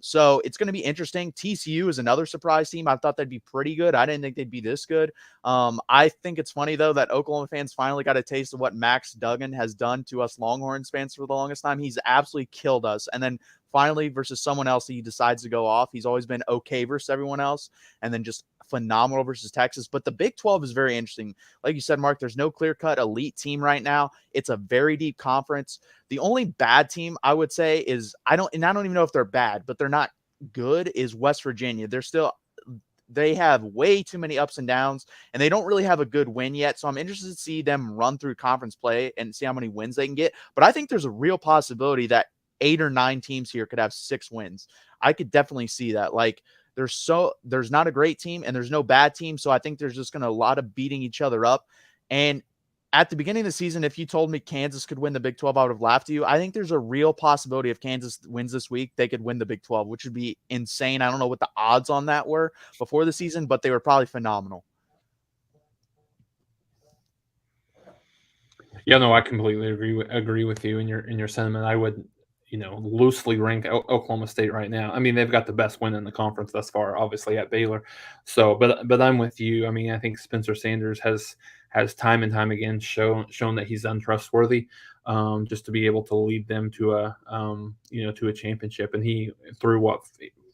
So it's going to be interesting. TCU is another surprise team. I thought they'd be pretty good. I didn't think they'd be this good. I think it's funny, though, that Oklahoma fans finally got a taste of what Max Duggan has done to us Longhorns fans for the longest time. He's absolutely killed us. And then finally, versus someone else, he decides to go off. He's always been okay versus everyone else, and then just phenomenal versus Texas. But the Big 12 is very interesting. Like you said, Mark, there's no clear-cut elite team right now. It's a very deep conference. The only bad team I would say is I don't even know if they're bad, but they're not good, is West Virginia. They have way too many ups and downs, and they don't really have a good win yet. So I'm interested to see them run through conference play and see how many wins they can get. But I think there's a real possibility that 8 or 9 teams here could have 6 wins. I could definitely see that. Like, there's not a great team and there's no bad team. So I think there's just going to a lot of beating each other up. And at the beginning of the season, if you told me Kansas could win the Big 12, I would have laughed at you. I think there's a real possibility if Kansas wins this week, they could win the Big 12, which would be insane. I don't know what the odds on that were before the season, but they were probably phenomenal. Yeah, no, I completely agree with you in your sentiment. I would, loosely rank Oklahoma State right now. I mean, they've got the best win in the conference thus far, obviously at Baylor. So, but I'm with you. I mean, I think Spencer Sanders has time and time again shown that he's untrustworthy. Just to be able to lead them to a championship, and he threw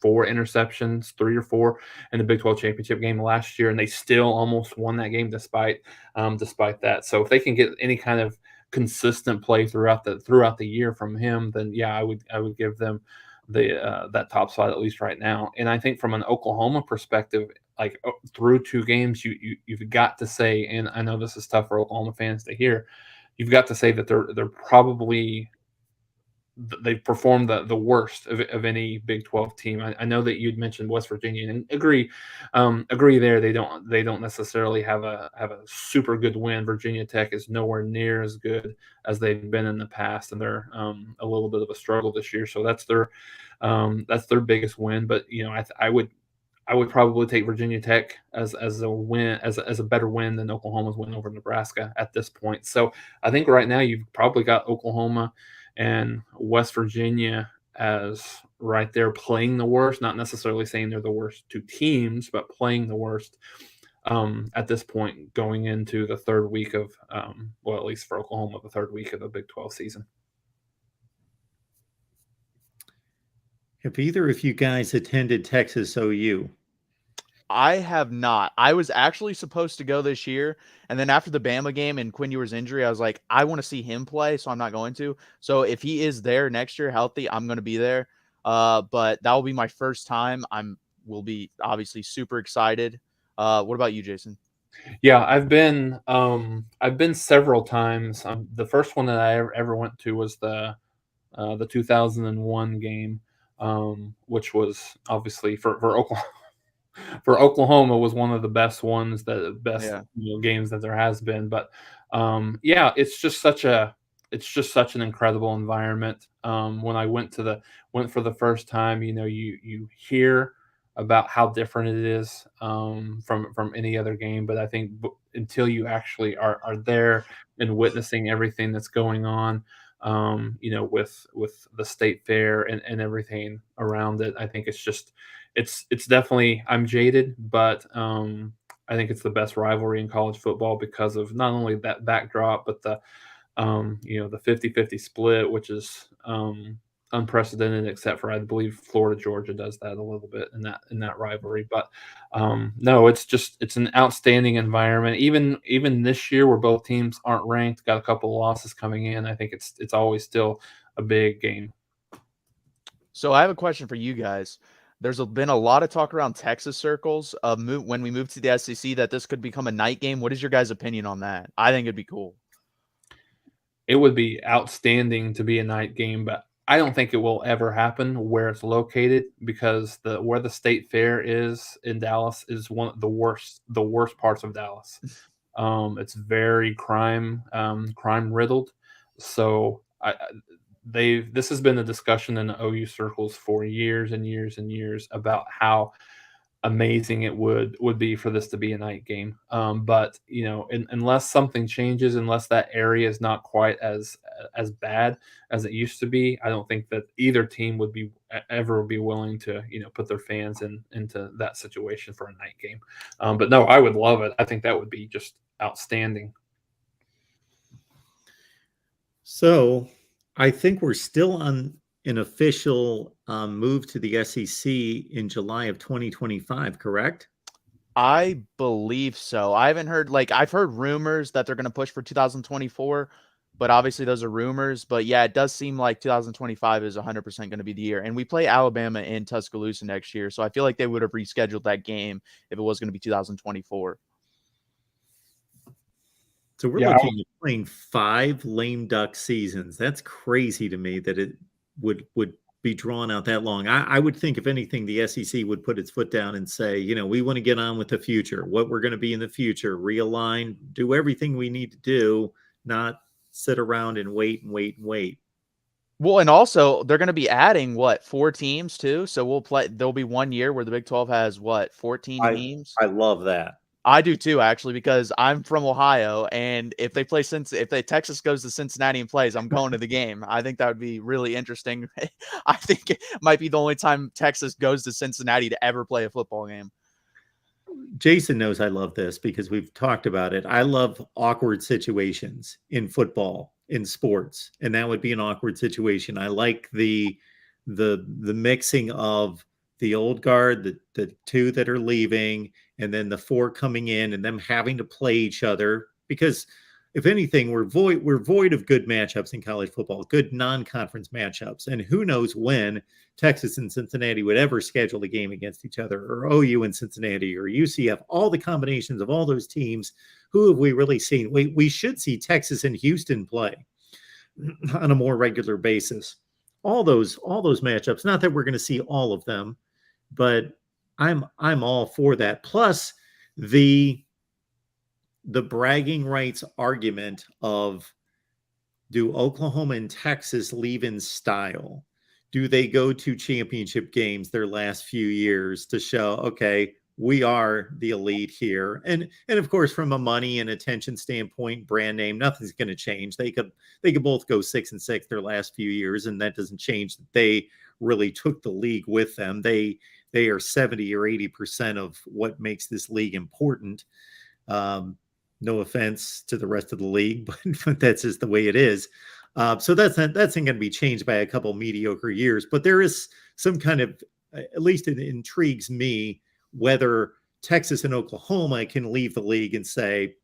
4 interceptions, 3 or 4 in the Big 12 championship game last year, and they still almost won that game despite that. So if they can get any kind of consistent play throughout the year from him, then yeah, I would give them that top spot at least right now. And I think from an Oklahoma perspective, like through 2 games, you've got to say, and I know this is tough for Oklahoma fans to hear, you've got to say that they're probably they've performed the worst of any Big 12 team. I know that you'd mentioned West Virginia, and agree there. They don't necessarily have a super good win. Virginia Tech is nowhere near as good as they've been in the past, and they're a little bit of a struggle this year. So that's their biggest win. But I would probably take Virginia Tech as a win, as a better win than Oklahoma's win over Nebraska at this point. So I think right now you've probably got Oklahoma and West Virginia as right there playing the worst, not necessarily saying they're the worst 2 teams, but playing the worst at this point going into the 3rd week of, at least for Oklahoma, the 3rd week of the Big 12 season. Have either of you guys attended Texas OU? I have not. I was actually supposed to go this year, and then after the Bama game and Quinn Ewers' injury, I was like, I want to see him play, so I'm not going to. So if he is there next year healthy, I'm going to be there. But that will be my first time. Will be obviously super excited. What about you, Jason? Yeah, I've been several times. The first one that I ever went to was the 2001 game, which was obviously for Oklahoma. For Oklahoma was one of the best ones, games that there has been. But it's just such an incredible environment. When I went for the first time, you hear about how different it is from any other game. But I think until you actually are there and witnessing everything that's going on, with the state fair and everything around it, I think it's definitely, I'm jaded, but I think it's the best rivalry in college football because of not only that backdrop, but the 50-50 split, which is unprecedented, except for I believe Florida Georgia does that a little bit in that rivalry. But no, it's an outstanding environment. Even this year, where both teams aren't ranked, got a couple of losses coming in, I think it's always still a big game. So I have a question for you guys. There's been a lot of talk around Texas circles of when we move to the SEC that this could become a night game. What is your guys' opinion on that? I think it'd be cool. It would be outstanding to be a night game, but I don't think it will ever happen where it's located because where the state fair is in Dallas is one of the worst parts of Dallas. It's very crime riddled. So this has been a discussion in the OU circles for years and years and years about how amazing it would be for this to be a night game. But unless something changes, unless that area is not quite as bad as it used to be, I don't think that either team would ever be willing to put their fans into that situation for a night game. But no, I would love it. I think that would be just outstanding. So I think we're still on an official move to the SEC in July of 2025, correct? I believe so. I haven't heard, I've heard rumors that they're going to push for 2024, but obviously those are rumors. But yeah, it does seem like 2025 is 100% going to be the year. And we play Alabama in Tuscaloosa next year. So I feel like they would have rescheduled that game if it was going to be 2024. So we're looking at playing 5 lame duck seasons. That's crazy to me that it would be drawn out that long. I would think, if anything, the SEC would put its foot down and say, we want to get on with the future, what we're going to be in the future, realign, do everything we need to do, not sit around and wait. Well, and also they're going to be adding 4 teams too. So there'll be 1 year where the Big 12 has 14 teams. I love that. I do too, actually, because I'm from Ohio, and if Texas goes to Cincinnati and plays, I'm going to the game. I think that would be really interesting. I think it might be the only time Texas goes to Cincinnati to ever play a football game. Jason knows I love this because we've talked about it. I love awkward situations in football, in sports, and that would be an awkward situation. I like the mixing of the old guard, the 2 that are leaving, and then the 4 coming in, and them having to play each other. Because if anything, we're void of good matchups in college football, good non-conference matchups. And who knows when Texas and Cincinnati would ever schedule a game against each other, or OU and Cincinnati, or UCF, all the combinations of all those teams. Who have we really seen? We should see Texas and Houston play on a more regular basis. All those matchups, not that we're going to see all of them, but I'm all for that. Plus the bragging rights argument of, do Oklahoma and Texas leave in style? Do they go to championship games their last few years to show, okay, we are the elite here? And of course, from a money and attention standpoint, brand name, nothing's going to change. They could both go 6-6 their last few years, and that doesn't change that they really took the league with them. They are 70 or 80% of what makes this league important. No offense to the rest of the league, but that's just the way it is. So that's not going to be changed by a couple mediocre years. But there is some kind of, at least it intrigues me, whether Texas and Oklahoma can leave the league and say,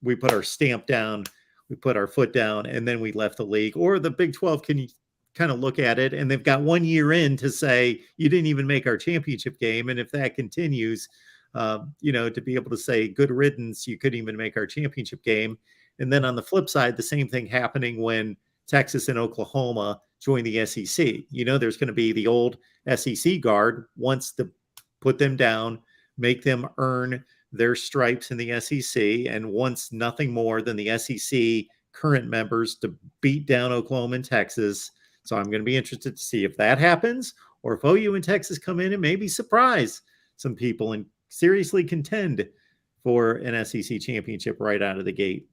we put our stamp down, we put our foot down, and then we left the league. Or the Big 12 can kind of look at it, and they've got 1 year in to say, you didn't even make our championship game. And if that continues, to be able to say, good riddance, you couldn't even make our championship game. And then on the flip side, the same thing happening when Texas and Oklahoma join the SEC. There's going to be the old SEC guard wants to put them down, make them earn their stripes in the SEC, and wants nothing more than the SEC current members to beat down Oklahoma and Texas. So I'm going to be interested to see if that happens, or if OU and Texas come in and maybe surprise some people and seriously contend for an SEC championship right out of the gate.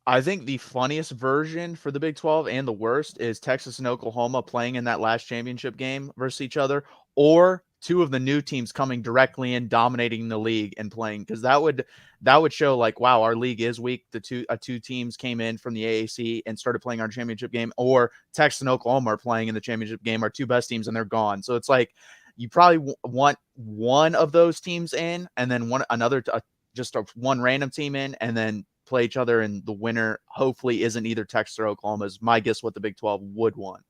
I think the funniest version for the Big 12 and the worst is Texas and Oklahoma playing in that last championship game versus each other, or 2 of the new teams coming directly in, dominating the league and playing, because that would show, wow, our league is weak. The 2 teams came in from the AAC and started playing our championship game, or Texas and Oklahoma are playing in the championship game, our 2 best teams, and they're gone. So it's you probably want one of those teams in, and then one random team in, and then play each other, and the winner hopefully isn't either Texas or Oklahoma, is my guess what the Big 12 would want.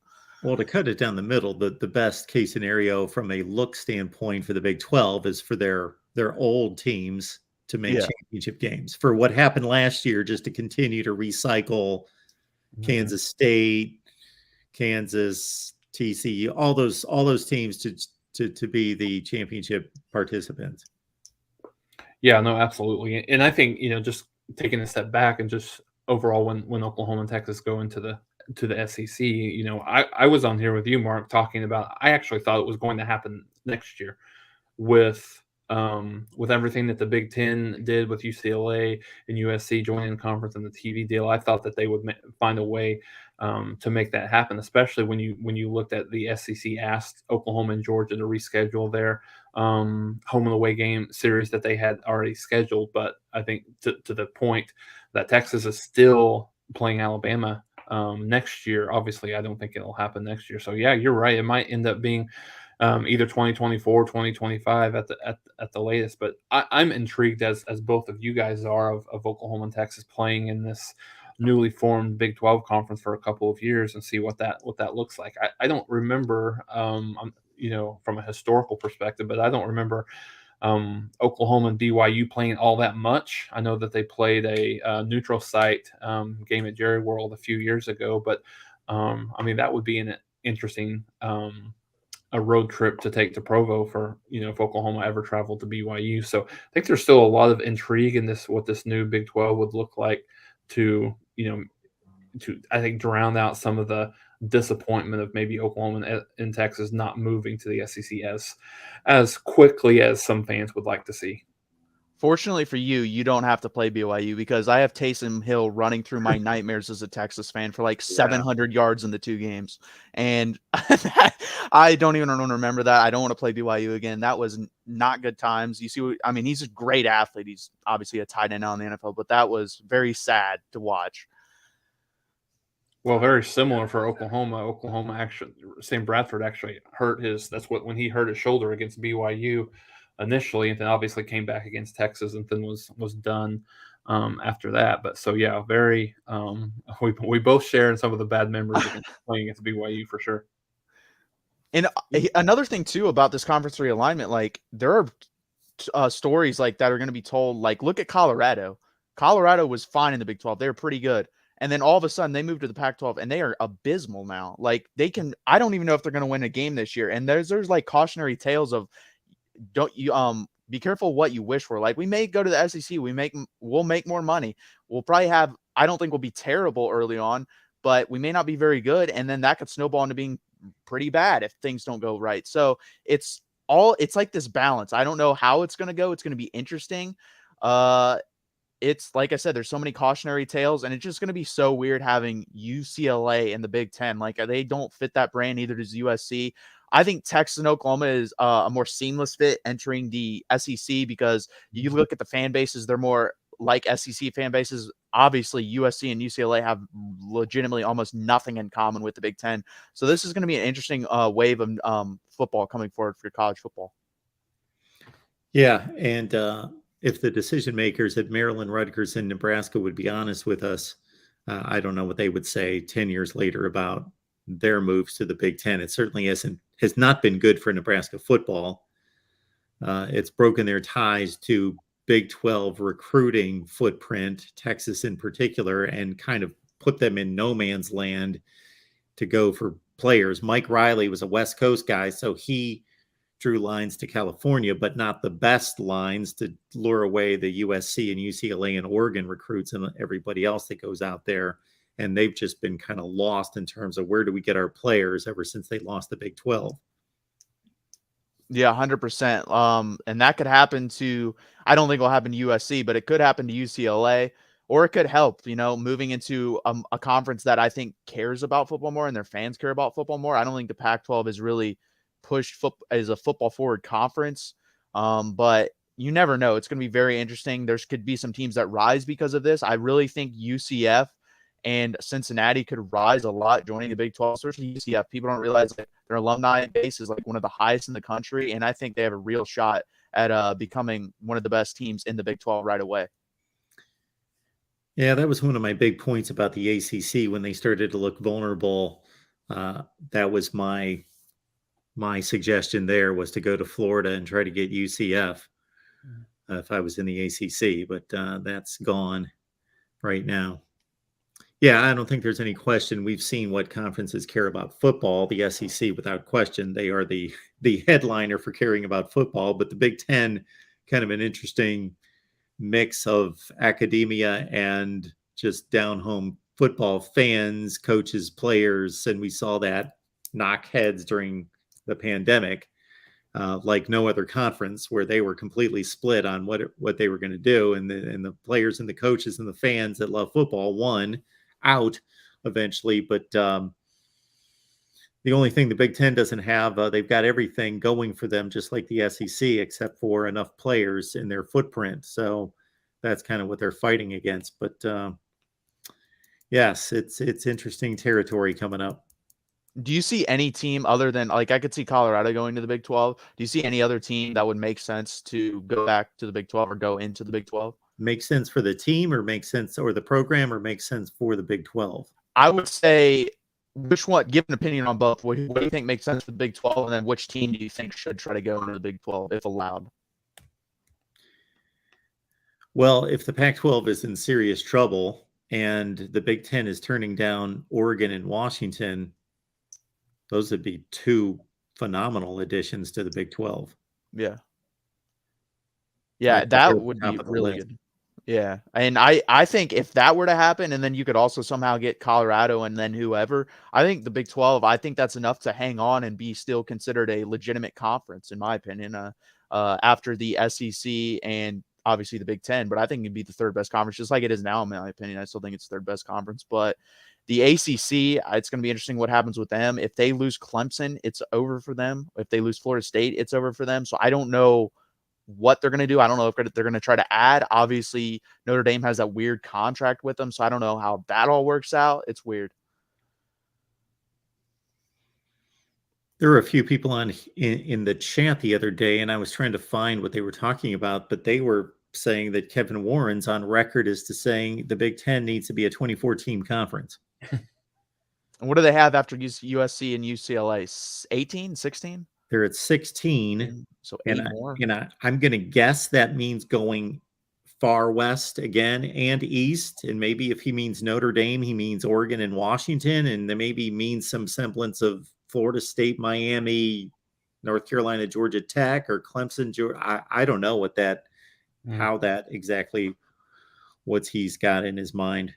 Well, to cut it down the middle, the best case scenario from a look standpoint for the Big 12 is for their old teams to make Yeah. championship games. For what happened last year, just to continue to recycle Kansas State, Kansas, TCU, all those teams to be the championship participants. Yeah, no, absolutely. And I think, just taking a step back and just overall when Oklahoma and Texas go into the SEC, I was on here with you, Mark, talking about I actually thought it was going to happen next year with everything that the Big Ten did with UCLA and USC joining the conference and the TV deal. I thought that they would find a way to make that happen, especially when you looked at the SEC asked Oklahoma and Georgia to reschedule their home and away game series that they had already scheduled. But I think to the point that Texas is still playing Alabama next year. Obviously, I don't think it'll happen next year. So yeah, you're right. It might end up being either 2024, 2025 at the latest. But I'm intrigued as both of you guys are of Oklahoma and Texas playing in this newly formed Big 12 conference for a couple of years and see what that looks like. I don't remember, from a historical perspective, but I don't remember Oklahoma and BYU playing all that much. I know that they played a neutral site game at Jerry World a few years ago, but that would be an interesting a road trip to take to Provo for, if Oklahoma ever traveled to BYU. So I think there's still a lot of intrigue in what this new Big 12 would look like to I think drown out some of the disappointment of maybe Oklahoma and Texas not moving to the SEC as quickly as some fans would like to see. Fortunately for you, you don't have to play BYU because I have Taysom Hill running through my nightmares as a Texas fan for like 700 yards in the 2 games. And I don't even want to remember that. I don't want to play BYU again. That was not good times. You see, he's a great athlete. He's obviously a tight end now in the NFL, but that was very sad to watch. Well, very similar for Oklahoma. Oklahoma actually, Sam Bradford actually when he hurt his shoulder against BYU initially, and then obviously came back against Texas and then was done after that. But so yeah, very we both share in some of the bad memories against playing against BYU for sure. And another thing too about this conference realignment, like there are stories like that are going to be told. Like look at Colorado. Colorado was fine in the Big 12. They were pretty good. And then all of a sudden they moved to the Pac-12 and they are abysmal now. Like I don't even know if they're going to win a game this year. And there's like cautionary tales of don't you be careful what you wish for. Like we may go to the SEC, we'll make more money. We'll probably I don't think we'll be terrible early on, but we may not be very good. And then that could snowball into being pretty bad if things don't go right. So it's like this balance. I don't know how it's going to go. It's going to be interesting. It's like I said, there's so many cautionary tales, and it's just going to be so weird having UCLA in the Big Ten. Like they don't fit that brand, neither does USC. I think Texas and Oklahoma is a more seamless fit entering the SEC because you look at the fan bases, they're more like SEC fan bases. Obviously, USC and UCLA have legitimately almost nothing in common with the Big Ten. So this is going to be an interesting wave of football coming forward for college football. Yeah, and if the decision makers at Maryland, Rutgers, and Nebraska would be honest with us, I don't know what they would say 10 years later about their moves to the Big Ten. It certainly has not been good for Nebraska football. It's broken their ties to Big 12 recruiting footprint, Texas in particular, and kind of put them in no man's land to go for players. Mike Riley was a West Coast guy, so he drew lines to California, but not the best lines to lure away the USC and UCLA and Oregon recruits and everybody else that goes out there. And they've just been kind of lost in terms of where do we get our players ever since they lost the Big 12. Yeah, 100%. And that could happen I don't think it'll happen to USC, but it could happen to UCLA, or it could help, moving into a conference that I think cares about football more and their fans care about football more. I don't think the Pac-12 is really pushed as a football forward conference. But you never know. It's going to be very interesting. There could be some teams that rise because of this. I really think UCF and Cincinnati could rise a lot joining the Big 12, especially UCF. People don't realize that their alumni base is like one of the highest in the country. And I think they have a real shot at becoming one of the best teams in the Big 12 right away. Yeah, that was one of my big points about the ACC when they started to look vulnerable That was my suggestion there, was to go to Florida and try to get UCF if I was in the ACC, but that's gone right now. Yeah, I don't think there's any question. We've seen what conferences care about football. The SEC, without question, they are the headliner for caring about football. But the Big Ten, kind of an interesting mix of academia and just down home football fans, coaches, players, and we saw that knock heads during the pandemic, like no other conference, where they were completely split on what they were going to do, and the players and the coaches and the fans that love football won out eventually. But the only thing the Big Ten doesn't have, they've got everything going for them, just like the SEC, except for enough players in their footprint. So that's kind of what they're fighting against. But yes, it's interesting territory coming up. Do you see any team other than, like, I could see Colorado going to the Big 12? Do you see any other team that would make sense to go back to the Big 12 or go into the Big 12? Makes sense for the team, or makes sense, or the program, or makes sense for the Big 12? I would say, which one, give an opinion on both. What do you think makes sense for the Big 12? And then which team do you think should try to go into the Big 12 if allowed? Well, if the Pac-12 is in serious trouble and the Big Ten is turning down Oregon and Washington, those would be two phenomenal additions to the Big 12. Yeah. Yeah, that would be really good. Yeah. And I think if that were to happen, and then you could also somehow get Colorado and then whoever, I think the Big 12, I think that's enough to hang on and be still considered a legitimate conference, in my opinion, after the SEC and obviously the Big 10. But I think it'd be the third best conference, just like it is now, in my opinion. I still think it's the third best conference. But the ACC, it's going to be interesting what happens with them. If they lose Clemson, it's over for them. If they lose Florida State, it's over for them. So I don't know what they're going to do. I don't know if they're going to try to add. Obviously, Notre Dame has that weird contract with them, so I don't know how that all works out. It's weird. There were a few people in the chat the other day, and I was trying to find what they were talking about, but they were saying that Kevin Warren's on record as to saying the Big Ten needs to be a 24-team conference. And what do they have after USC and UCLA? 18, 16? They're at 16. So 8 more. I'm going to guess that means going far west again and east. And maybe if he means Notre Dame, he means Oregon and Washington. And then maybe means some semblance of Florida State, Miami, North Carolina, Georgia Tech, or Clemson. I don't know what that, how that exactly, what he's got in his mind.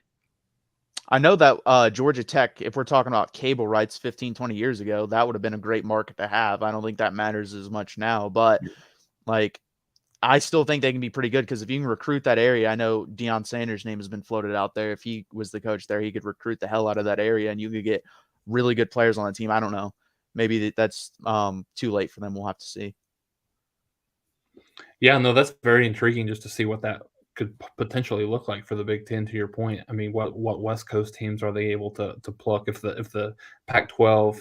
I know that Georgia Tech, if we're talking about cable rights 15, 20 years ago, that would have been a great market to have. I don't think that matters as much now, but like, I still think they can be pretty good, because if you can recruit that area, I know Deion Sanders' name has been floated out there. If he was the coach there, he could recruit the hell out of that area and you could get really good players on the team. I don't know. Maybe that's too late for them. We'll have to see. Yeah, no, that's very intriguing just to see what that could potentially look like for the Big Ten. To your point, I mean, what West Coast teams are they able to pluck if the Pac-12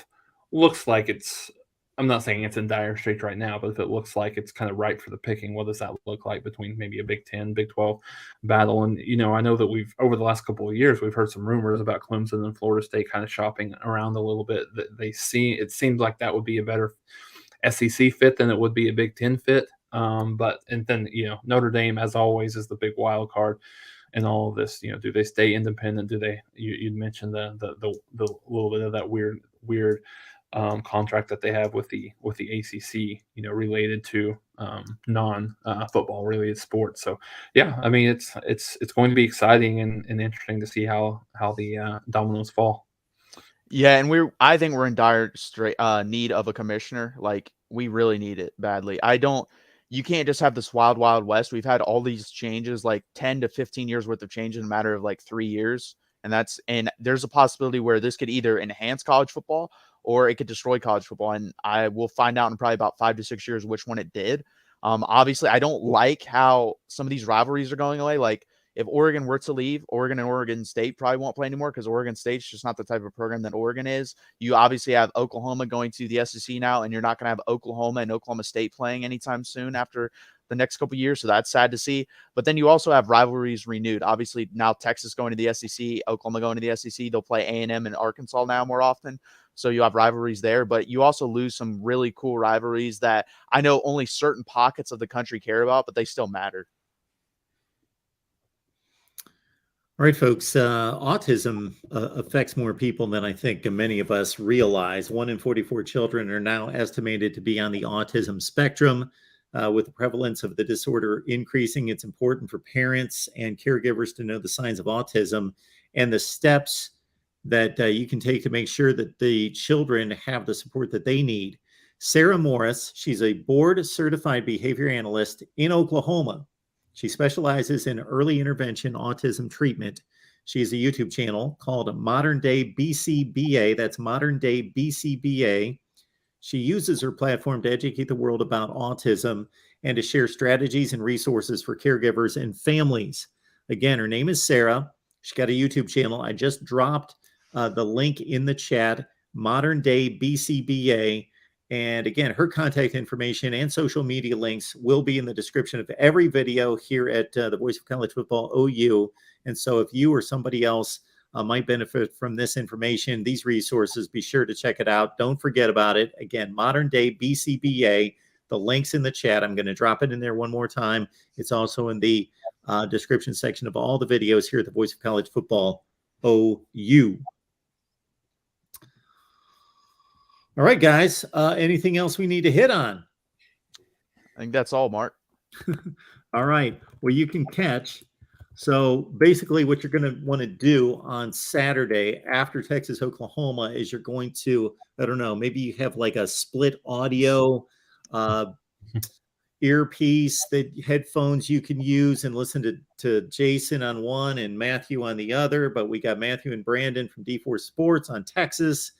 looks like it's, I'm not saying it's in dire straits right now, but if it looks like it's kind of ripe for the picking, what does that look like between maybe a Big 10, Big 12 battle? And, you know, I know that we've, over the last couple of years, we've heard some rumors about Clemson and Florida State kind of shopping around a little bit. That it seems like that would be a better SEC fit than it would be a Big 10 fit. But then, you know, Notre Dame, as always, is the big wild card in all of this. You know, do they stay independent? Do they? You'd mentioned the little bit of that weird contract that they have with the ACC. You know, related to non football related sports. So yeah, I mean, it's going to be exciting and interesting to see how the dominoes fall. Yeah, and I think we're in dire need of a commissioner. Like, we really need it badly. You can't just have this wild west. We've had all these changes, like 10 to 15 years worth of change in a matter of like 3 years. And there's a possibility where this could either enhance college football or it could destroy college football. And I will find out in probably about 5 to 6 years which one it did. Obviously, I don't like how some of these rivalries are going away. Like, if Oregon were to leave, Oregon and Oregon State probably won't play anymore, because Oregon State's just not the type of program that Oregon is. You obviously have Oklahoma going to the SEC now, and you're not going to have Oklahoma and Oklahoma State playing anytime soon after the next couple of years. So that's sad to see. But then you also have rivalries renewed. Obviously, now Texas going to the SEC, Oklahoma going to the SEC. They'll play A&M and Arkansas now more often. So you have rivalries there, but you also lose some really cool rivalries that I know only certain pockets of the country care about, but they still matter. All right, folks, autism affects more people than I think many of us realize. 1 in 44 children are now estimated to be on the autism spectrum. With the prevalence of the disorder increasing, it's important for parents and caregivers to know the signs of autism and the steps that you can take to make sure that the children have the support that they need. Sarah Morris, she's a board-certified behavior analyst in Oklahoma. She specializes in early intervention autism treatment. She has a YouTube channel called Modern Day BCBA. That's Modern Day BCBA. She uses her platform to educate the world about autism and to share strategies and resources for caregivers and families. Again, her name is Sarah. She's got a YouTube channel. I just dropped the link in the chat, Modern Day BCBA. And again, her contact information and social media links will be in the description of every video here at the Voice of College Football OU. And so if you or somebody else might benefit from this information, these resources, be sure to check it out. Don't forget about it. Again, Modern Day BCBA, the link's in the chat. I'm going to drop it in there one more time. It's also in the description section of all the videos here at the Voice of College Football OU. All right, guys. Anything else we need to hit on? I think that's all, Mark. All right. Well, you can catch. So basically what you're going to want to do on Saturday after Texas, Oklahoma is you're going to, I don't know, maybe you have like a split audio earpiece, that headphones you can use and listen to Jason on one and Matthew on the other. But we got Matthew and Brandon from D4 Sports on Texas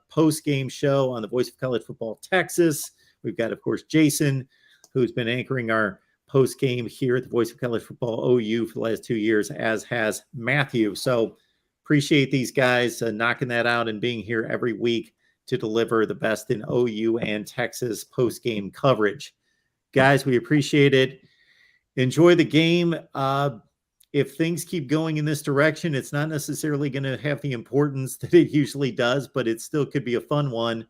post-game show on the Voice of College Football Texas. We've got, of course, Jason, who's been anchoring our post-game here at the Voice of College Football OU for the last 2 years, as has Matthew. So appreciate these guys knocking that out and being here every week to deliver the best in OU and Texas post-game coverage. Guys, we appreciate it. Enjoy the game. If things keep going in this direction, it's not necessarily going to have the importance that it usually does, but it still could be a fun one.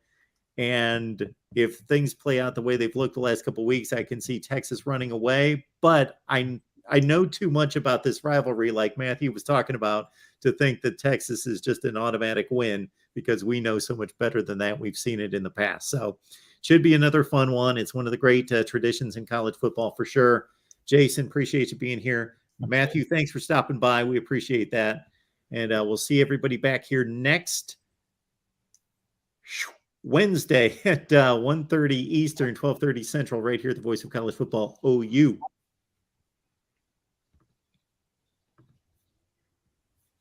And if things play out the way they've looked the last couple of weeks, I can see Texas running away. But I know too much about this rivalry, like Matthew was talking about, to think that Texas is just an automatic win, because we know so much better than that. We've seen it in the past. So it should be another fun one. It's one of the great traditions in college football for sure. Jason, appreciate you being here. Matthew, thanks for stopping by. We appreciate that. And we'll see everybody back here next Wednesday at 1:30 Eastern, 12:30 Central, right here at the Voice of College Football OU.